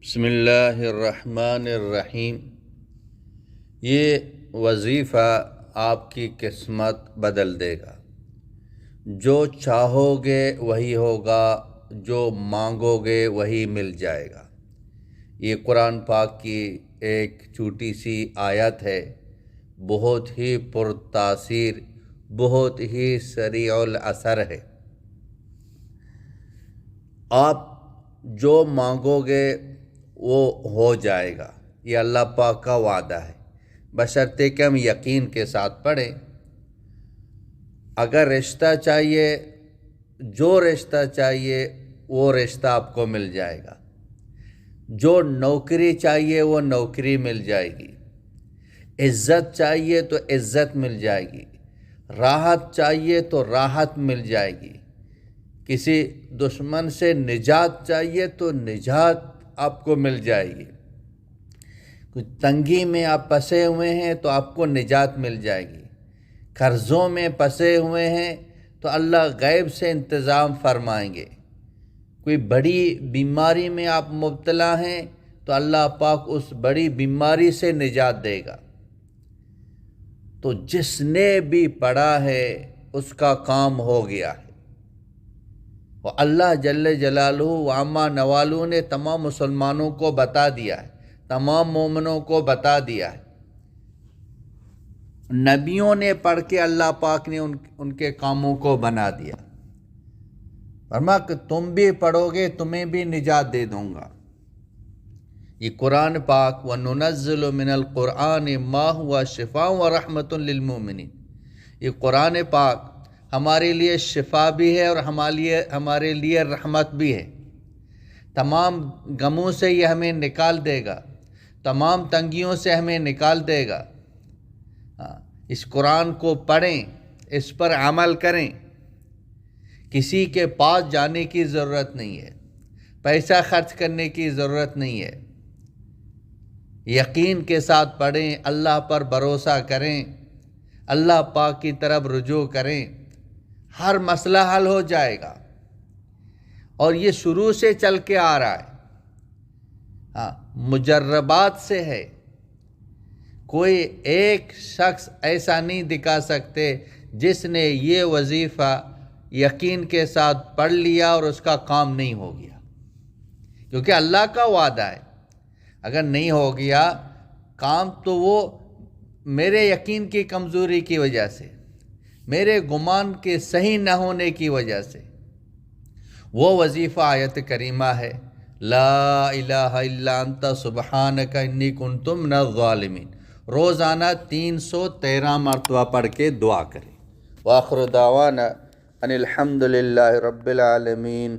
بسم اللہ الرحمن الرحیم۔ یہ وظیفہ آپ کی قسمت بدل دے گا۔ جو چاہو گے وہی ہوگا، جو مانگو گے وہی مل جائے گا۔ یہ قرآن پاک کی ایک چھوٹی سی آیت ہے، بہت ہی پرتاثیر، بہت ہی سریع الاثر ہے۔ آپ جو مانگو گے وہ ہو جائے گا، یہ اللہ پاک کا وعدہ ہے، بشرطے کہ ہم یقین کے ساتھ پڑھیں۔ اگر رشتہ چاہیے، جو رشتہ چاہیے وہ رشتہ آپ کو مل جائے گا۔ جو نوکری چاہیے وہ نوکری مل جائے گی۔ عزت چاہیے تو عزت مل جائے گی۔ راحت چاہیے تو راحت مل جائے گی۔ کسی دشمن سے نجات چاہیے تو نجات آپ کو مل جائے گی۔ کچھ تنگی میں آپ پھنسے ہوئے ہیں تو آپ کو نجات مل جائے گی۔ قرضوں میں پھنسے ہوئے ہیں تو اللہ غیب سے انتظام فرمائیں گے۔ کوئی بڑی بیماری میں آپ مبتلا ہیں تو اللہ پاک اس بڑی بیماری سے نجات دے گا۔ تو جس نے بھی پڑھا ہے اس کا کام ہو گیا ہے۔ اور اللہ جل جلالہ و عما نوالہ نے تمام مسلمانوں کو بتا دیا ہے، تمام مومنوں کو بتا دیا ہے۔ نبیوں نے پڑھ کے اللہ پاک نے ان کے کاموں کو بنا دیا۔ فرمایا کہ تم بھی پڑھو گے تمہیں بھی نجات دے دوں گا۔ یہ قرآن پاک وَنُنَزِّلُ مِنَ الْقُرْآنِ مَا هُوَ شِفَاءٌ وَرَحْمَةٌ لِّلْمُؤْمِنِينَ۔ یہ قرآن پاک ہمارے لیے شفا بھی ہے اور ہمارے لیے رحمت بھی ہے۔ تمام غموں سے یہ ہمیں نکال دے گا، تمام تنگیوں سے ہمیں نکال دے گا۔ اس قرآن کو پڑھیں، اس پر عمل کریں۔ کسی کے پاس جانے کی ضرورت نہیں ہے، پیسہ خرچ کرنے کی ضرورت نہیں ہے۔ یقین کے ساتھ پڑھیں، اللہ پر بھروسہ کریں، اللہ پاک کی طرف رجوع کریں، ہر مسئلہ حل ہو جائے گا۔ اور یہ شروع سے چل کے آ رہا ہے، مجربات سے ہے۔ کوئی ایک شخص ایسا نہیں دکھا سکتے جس نے یہ وظیفہ یقین کے ساتھ پڑھ لیا اور اس کا کام نہیں ہو گیا، کیونکہ اللہ کا وعدہ ہے۔ اگر نہیں ہو گیا کام تو وہ میرے یقین کی کمزوری کی وجہ سے، میرے گمان کے صحیح نہ ہونے کی وجہ سے۔ وہ وظیفہ آیت کریمہ ہے، لا الہ الا انت سبحانک انی کنت من الظالمین۔ روزانہ 313 مرتبہ پڑھ کے دعا کریں۔ وآخر دعوانا ان الحمد للہ رب العالمین۔